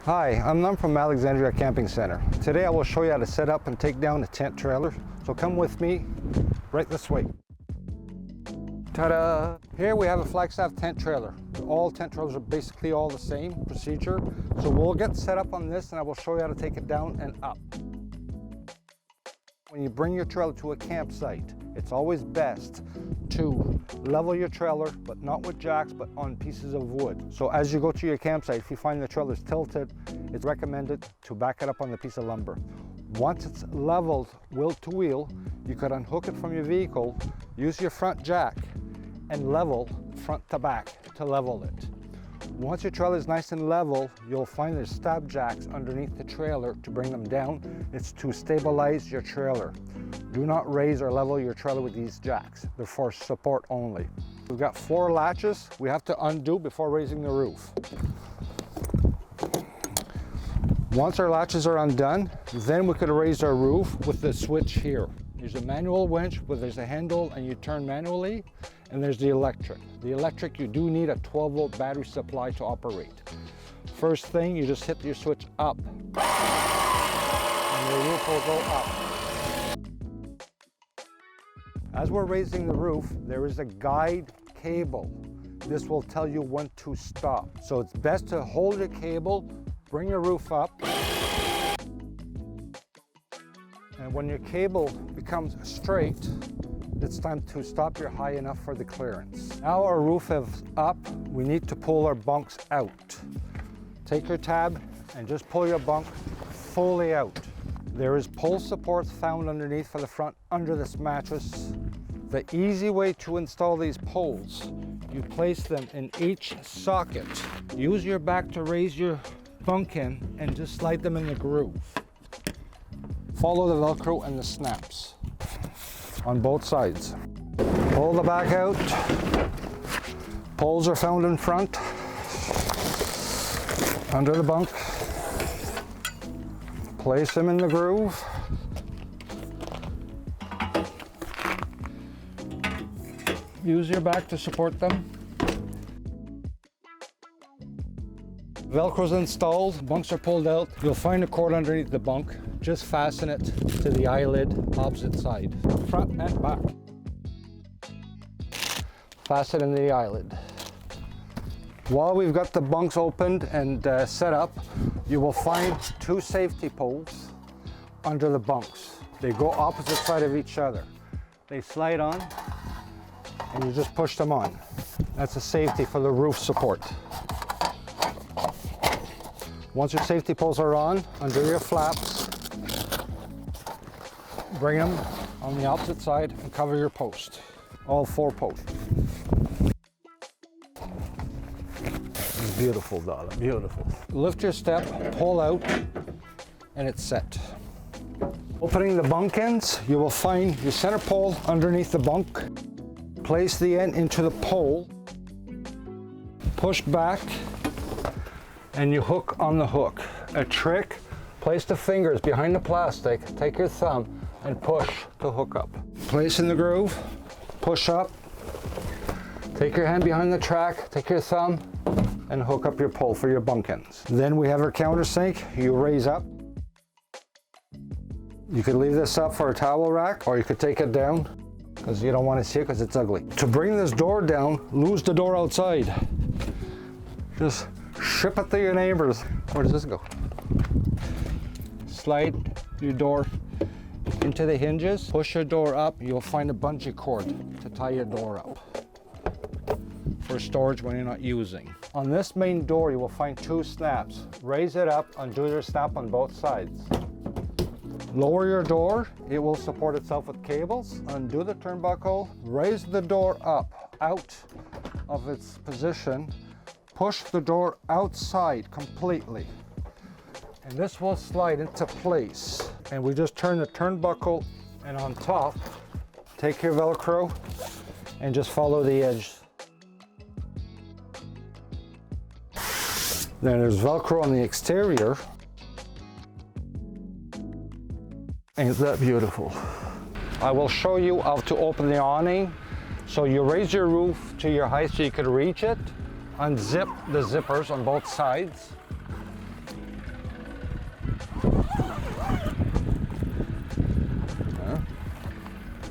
Hi, I'm from Alexandria Camping Centre. Today I will show you how to set up and take down a tent trailer. So come with me right this way. Ta-da! Here we have a Flagstaff tent trailer. All tent trailers are basically all the same procedure. So we'll get set up on this and I will show you how to take it down and up. When you bring your trailer to a campsite, it's always best to level your trailer, but not with jacks, but on pieces of wood. So as you go to your campsite, if you find the trailer is tilted, it's recommended to back it up on the piece of lumber. Once it's leveled wheel to wheel, you could unhook it from your vehicle, use your front jack, and level front to back to level it. Once your trailer is nice and level, you'll find there's stab jacks underneath the trailer to bring them down. It's to stabilize your trailer. Do not raise or level your trailer with these jacks. They're for support only. We've got 4 latches we have to undo before raising the roof. Once our latches are undone, then we could raise our roof with the switch here. There's a manual winch where there's a handle and you turn manually, and there's the electric. The electric, you do need a 12-volt battery supply to operate. First thing, you just hit your switch up, and the roof will go up. As we're raising the roof, there is a guide cable. This will tell you when to stop. So it's best to hold your cable, bring your roof up, and when your cable becomes straight, it's time to stop. You're high enough for the clearance. Now our roof is up, we need to pull our bunks out. Take your tab and just pull your bunk fully out. There is pole supports found underneath for the front under this mattress. The easy way to install these poles, you place them in each socket. Use your back to raise your bunk in and just slide them in the groove. Follow the Velcro and the snaps on both sides. Pull the back out. Poles are found in front, under the bunk. Place them in the groove. Use your back to support them. Velcro's installed, bunks are pulled out. You'll find a cord underneath the bunk. Just fasten it to the eyelid opposite side, front and back. Fasten in the eyelid. While we've got the bunks opened and set up, you will find 2 safety poles under the bunks. They go opposite side of each other. They slide on and you just push them on. That's a safety for the roof support. Once your safety poles are on, under your flaps, bring them on the opposite side and cover your post. All 4 posts. It's beautiful, darling, beautiful. Lift your step, pull out, and it's set. Opening the bunk ends, you will find your center pole underneath the bunk. Place the end into the pole, push back, and you hook on the hook. A trick, place the fingers behind the plastic, take your thumb, and push to hook up. Place in the groove, push up, take your hand behind the track, take your thumb, and hook up your pole for your bunk ends. Then we have our countersink, you raise up. You could leave this up for a towel rack, or you could take it down, because you don't want to see it because it's ugly. To bring this door down, lose the door outside. Just ship it to your neighbors. Where does this go? Slide your door into the hinges, push your door up, you'll find a bungee cord to tie your door up for storage when you're not using. On this main door, you will find 2 snaps. Raise it up, undo your snap on both sides. Lower your door, it will support itself with cables. Undo the turnbuckle, raise the door up, out of its position, push the door outside completely. And this will slide into place. And we just turn the turnbuckle, and on top, take your Velcro and just follow the edge. Then there's Velcro on the exterior. Ain't that beautiful? I will show you how to open the awning. So you raise your roof to your height so you could reach it. Unzip the zippers on both sides.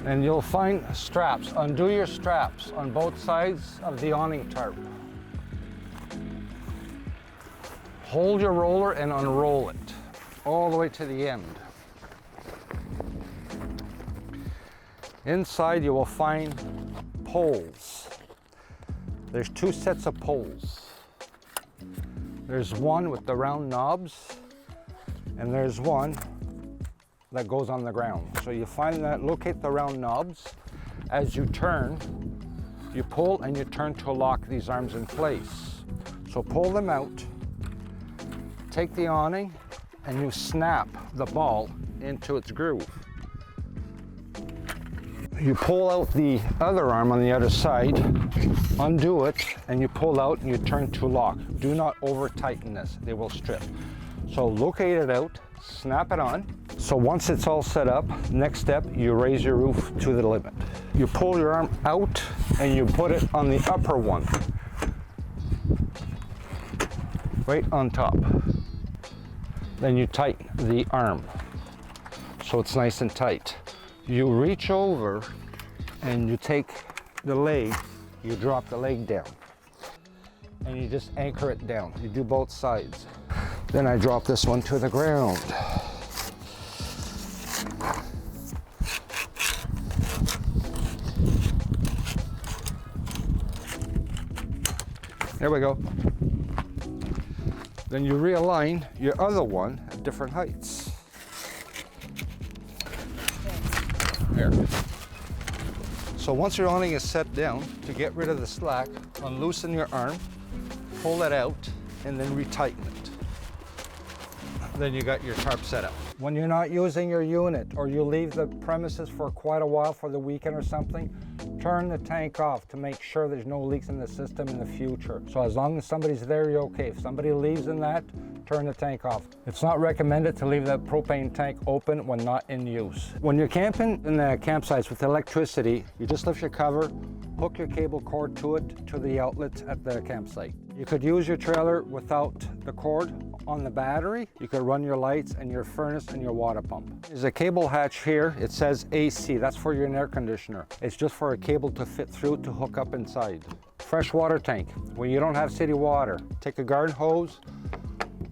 And you'll find straps. Undo your straps on both sides of the awning tarp. Hold your roller and unroll it all the way to the end. Inside you will find poles. There's two sets of poles. There's one with the round knobs, and there's one that goes on the ground. So you find that, locate the round knobs. As you turn, you pull and you turn to lock these arms in place. So pull them out, take the awning, and you snap the ball into its groove. You pull out the other arm on the other side, undo it, and you pull out and you turn to lock. Do not over tighten this, they will strip. So locate it out, snap it on. So once it's all set up, next step, you raise your roof to the limit. You pull your arm out and you put it on the upper one, right on top. Then you tighten the arm so it's nice and tight. You reach over and you take the leg, you drop the leg down, and you just anchor it down. You do both sides. Then I drop this one to the ground. There we go. Then you realign your other one at different heights. There. So once your awning is set down, to get rid of the slack, unloosen your arm, pull it out, and then retighten it. Then you got your tarp set up. When you're not using your unit or you leave the premises for quite a while for the weekend or something, turn the tank off to make sure there's no leaks in the system in the future. So as long as somebody's there, you're okay. If somebody leaves in that, turn the tank off. It's not recommended to leave the propane tank open when not in use. When you're camping in the campsites with electricity, you just lift your cover, hook your cable cord to it, to the outlet at the campsite. You could use your trailer without the cord on the battery. You could run your lights and your furnace and your water pump. There's a cable hatch here. It says AC. That's for your air conditioner. It's just for a cable to fit through to hook up inside. Fresh water tank. When you don't have city water, take a garden hose,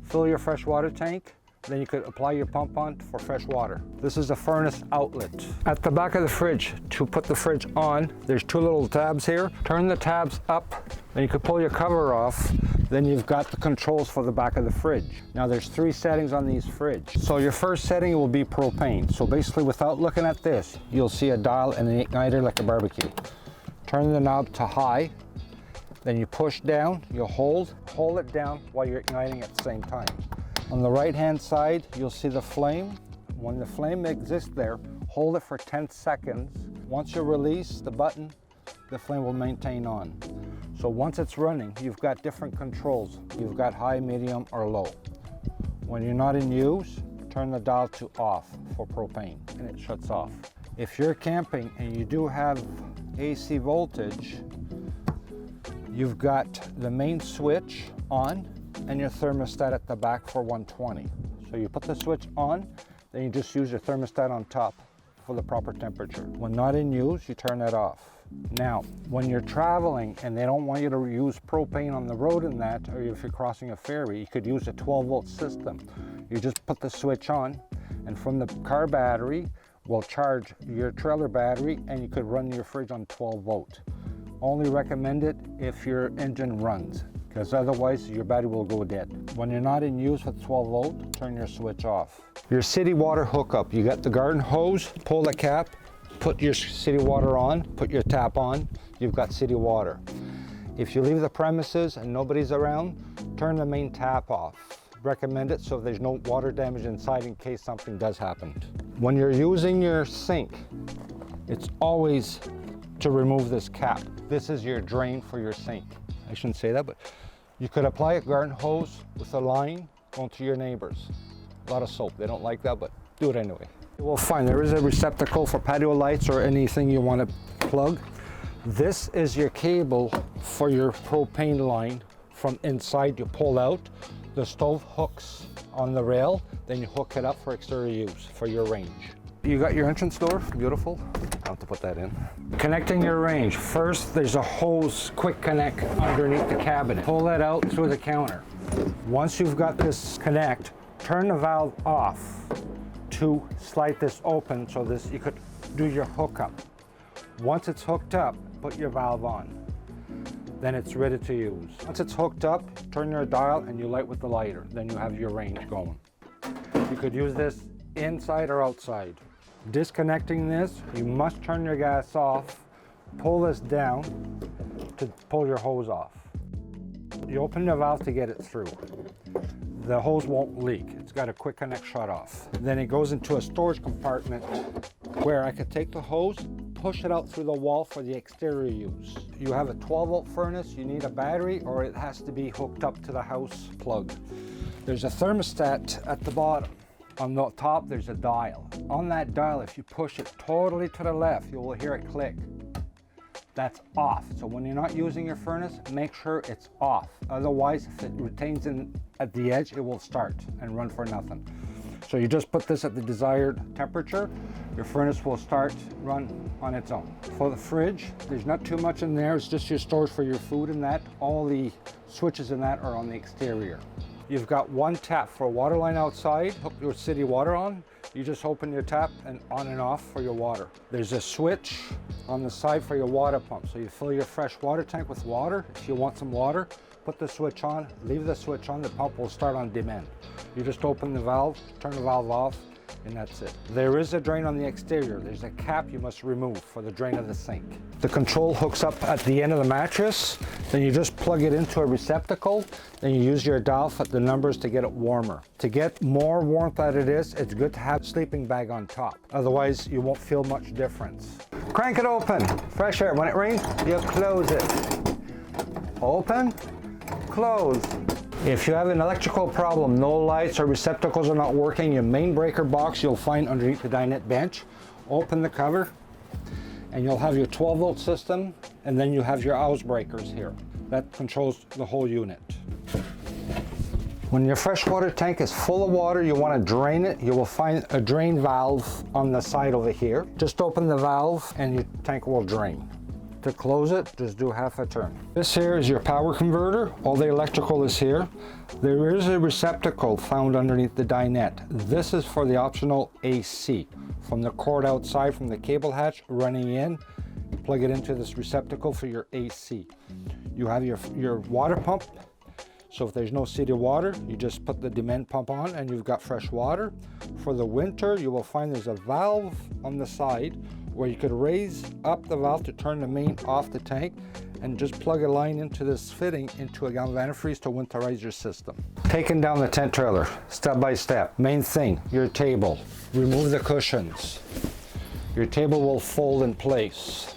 fill your fresh water tank, then you could apply your pump on for fresh water. This is the furnace outlet. At the back of the fridge, to put the fridge on, there's two little tabs here. Turn the tabs up, then you could pull your cover off. Then you've got the controls for the back of the fridge. Now there's 3 settings on these fridge. So your first setting will be propane. So basically without looking at this, you'll see a dial and an igniter like a barbecue. Turn the knob to high, then you push down, you hold it down while you're igniting at the same time. On the right hand side, you'll see the flame. When the flame exists there, hold it for 10 seconds. Once you release the button, the flame will maintain on. So once it's running, you've got different controls. You've got high, medium, or low. When you're not in use, turn the dial to off for propane, and it shuts off. If you're camping and you do have AC voltage, you've got the main switch on and your thermostat at the back for 120. So you put the switch on, then you just use your thermostat on top for the proper temperature. When not in use, you turn that off. Now, when you're traveling and they don't want you to use propane on the road in that, or if you're crossing a ferry, you could use a 12-volt system. You just put the switch on, and from the car battery will charge your trailer battery, and you could run your fridge on 12-volt. Only recommend it if your engine runs, because otherwise your battery will go dead. When you're not in use with 12-volt, turn your switch off. Your city water hookup, you got the garden hose, pull the cap, put your city water on, put your tap on, you've got city water. If you leave the premises and nobody's around, turn the main tap off. Recommend it so there's no water damage inside in case something does happen. When you're using your sink, it's always to remove this cap. This is your drain for your sink. I shouldn't say that, but you could apply a garden hose with a line going to your neighbors. A lot of soap, they don't like that, but do it anyway. Well, fine, there is a receptacle for patio lights or anything you want to plug. This is your cable for your propane line. From inside, you pull out. The stove hooks on the rail, then you hook it up for exterior use, for your range. You got your entrance door, beautiful. I'll have to put that in. Connecting your range. First, there's a hose quick connect underneath the cabinet. Pull that out through the counter. Once you've got this connect, turn the valve off to slide this open so this you could do your hookup. Once it's hooked up, put your valve on. Then it's ready to use. Once it's hooked up, turn your dial and you light with the lighter. Then you have your range going. You could use this inside or outside. Disconnecting this, you must turn your gas off, pull this down to pull your hose off. You open the valve to get it through. The hose won't leak. It's got a quick connect shut off. Then it goes into a storage compartment where I could take the hose, push it out through the wall for the exterior use. You have a 12-volt furnace, you need a battery, or it has to be hooked up to the house plug. There's a thermostat at the bottom. On the top, there's a dial. On that dial, if you push it totally to the left, you will hear it click. That's off. So when you're not using your furnace, make sure it's off. Otherwise, if it retains at the edge, it will start and run for nothing. So you just put this at the desired temperature, your furnace will start, run on its own. For the fridge, there's not too much in there, it's just your storage for your food and that. All the switches in that are on the exterior. You've got one tap for a water line outside, hook your city water on. You just open your tap and on and off for your water. There's a switch on the side for your water pump. So you fill your fresh water tank with water. If you want some water, put the switch on, leave the switch on, the pump will start on demand. You just open the valve, turn the valve off, and that's it. There is a drain on the exterior. There's a cap you must remove for the drain of the sink. The control hooks up at the end of the mattress, then you just plug it into a receptacle, then you use your dial at the numbers to get it warmer. To get more warmth than it is, it's good to have a sleeping bag on top. Otherwise, you won't feel much difference. Crank it open, fresh air. When it rains, you close it. Open, close. If you have an electrical problem, no lights or receptacles are not working, your main breaker box you'll find underneath the dinette bench. Open the cover and you'll have your 12-volt system, and then you have your house breakers here. That controls the whole unit. When your freshwater tank is full of water, you want to drain it, you will find a drain valve on the side over here. Just open the valve and your tank will drain. To close it, just do half a turn. This here is your power converter. All the electrical is here. There is a receptacle found underneath the dinette. This is for the optional AC. From the cord outside from the cable hatch running in, plug it into this receptacle for your AC. You have your water pump. So if there's no city water, you just put the demand pump on and you've got fresh water. For the winter, you will find there's a valve on the side where you could raise up the valve to turn the main off the tank and just plug a line into this fitting into a gallon of antifreeze to winterize your system. Taking down the tent trailer, step by step. Main thing, your table. Remove the cushions. Your table will fold in place.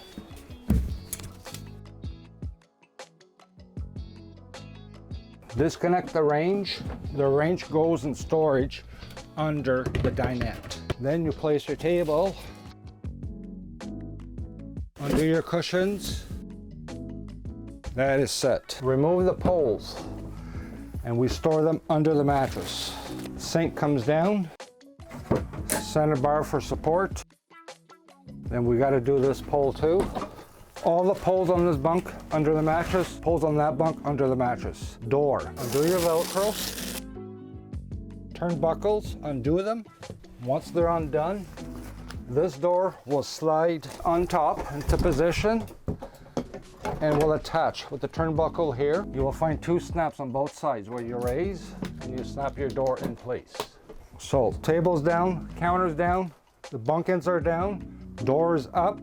Disconnect the range. The range goes in storage under the dinette. Then you place your table under your cushions. That is set. Remove the poles and we store them under the mattress. Sink comes down, center bar for support. Then we got to do this pole too. All the poles on this bunk under the mattress, poles on that bunk under the mattress. Door, undo your Velcro. Turnbuckles, undo them. Once they're undone, this door will slide on top into position and will attach with the turnbuckle here. You will find two snaps on both sides where you raise and you snap your door in place. So table's down, counter's down, the bunk ends are down, door's up.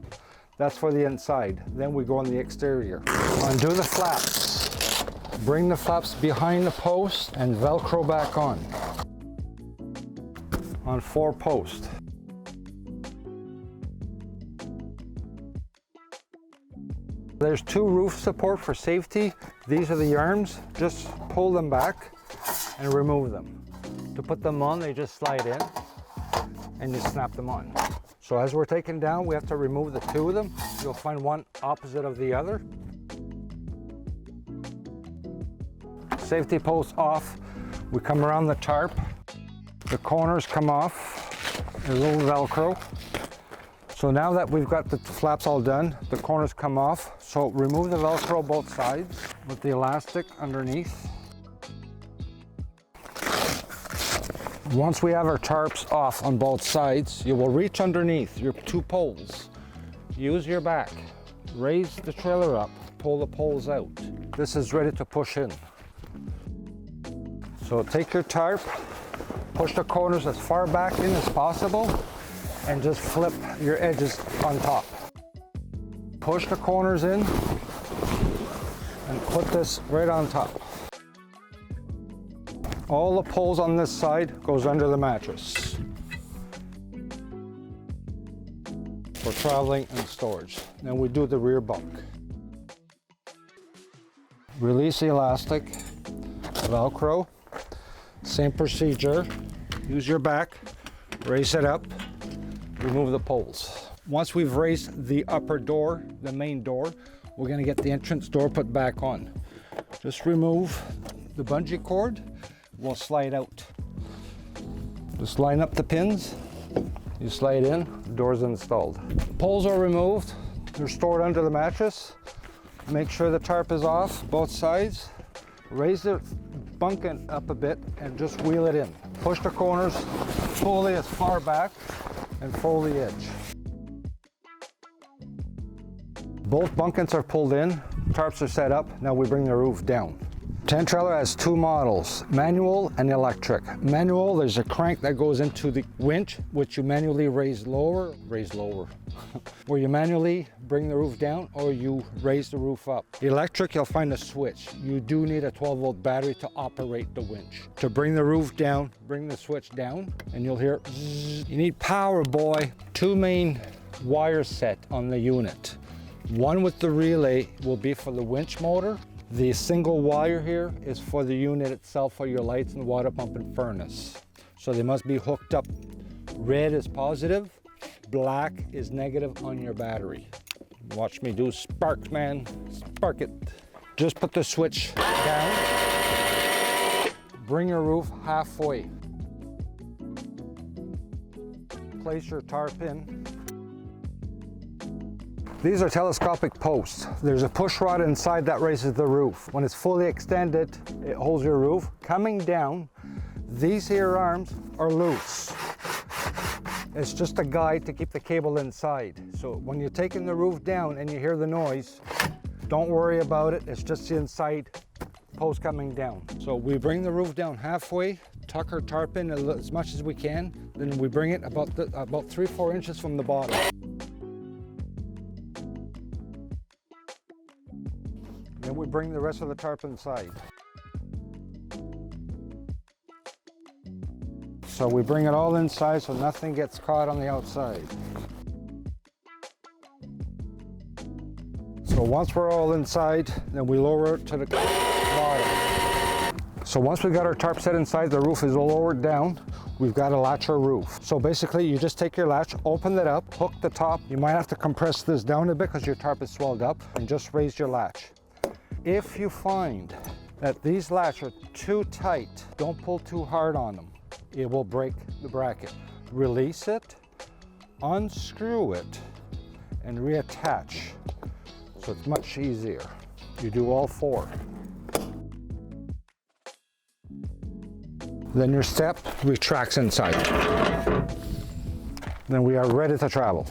That's for the inside. Then we go on the exterior. Undo the flaps. Bring the flaps behind the post and Velcro back on 4 posts. There's 2 roof support for safety. These are the arms. Just pull them back and remove them. To put them on, they just slide in and you snap them on. So as we're taking down, we have to remove the 2 of them. You'll find one opposite of the other. Safety post off. We come around the tarp. The corners come off. a little Velcro. So now that we've got the flaps all done, the corners come off. So remove the Velcro both sides with the elastic underneath. Once we have our tarps off on both sides, you will reach underneath your two poles. Use your back, raise the trailer up, pull the poles out. This is ready to push in. So take your tarp, push the corners as far back in as possible, and just flip your edges on top. Push the corners in and put this right on top. All the poles on this side goes under the mattress for traveling and storage. Then we do the rear bunk. Release the elastic, Velcro, same procedure. Use your back, raise it up, remove the poles. Once we've raised the upper door, the main door, we're gonna get the entrance door put back on. Just remove the bungee cord. We'll slide out. Just line up the pins, you slide in, door's installed. Poles are removed, they're stored under the mattress. Make sure the tarp is off, both sides. Raise the bunk up a bit and just wheel it in. Push the corners fully as far back and fold the edge. Both bunkets are pulled in, tarps are set up, now we bring the roof down. Tent trailer has two models, manual and electric. Manual, there's a crank that goes into the winch, which you manually raise lower, where you manually bring the roof down or you raise the roof up. Electric, you'll find a switch. You do need a 12-volt battery to operate the winch. To bring the roof down, bring the switch down and you'll hear zzz. You need power, boy. Two main wire set on the unit. One with the relay will be for the winch motor. The single wire here is for the unit itself for your lights and water pump and furnace. So they must be hooked up. Red is positive, black is negative on your battery. Watch me do sparks, man. Spark it. Just put the switch down. Bring your roof halfway. Place your tarp in. These are telescopic posts. There's a push rod inside that raises the roof. When it's fully extended, it holds your roof. Coming down, these here arms are loose. It's just a guide to keep the cable inside. So when you're taking the roof down and you hear the noise, don't worry about it. It's just the inside post coming down. So we bring the roof down halfway, tuck our tarp in as much as we can, then we bring it about 3-4 inches from the bottom. Then we bring the rest of the tarp inside. So we bring it all inside so nothing gets caught on the outside. So once we're all inside, then we lower it to the bottom. So once we got our tarp set inside, the roof is lowered down. We've got to latch our roof. So basically you just take your latch, open it up, hook the top. You might have to compress this down a bit because your tarp is swelled up, and just raise your latch. If you find that these latches are too tight, don't pull too hard on them. It will break the bracket. Release it, unscrew it, and reattach. So it's much easier. You do all four. Then your step retracts inside. Then we are ready to travel.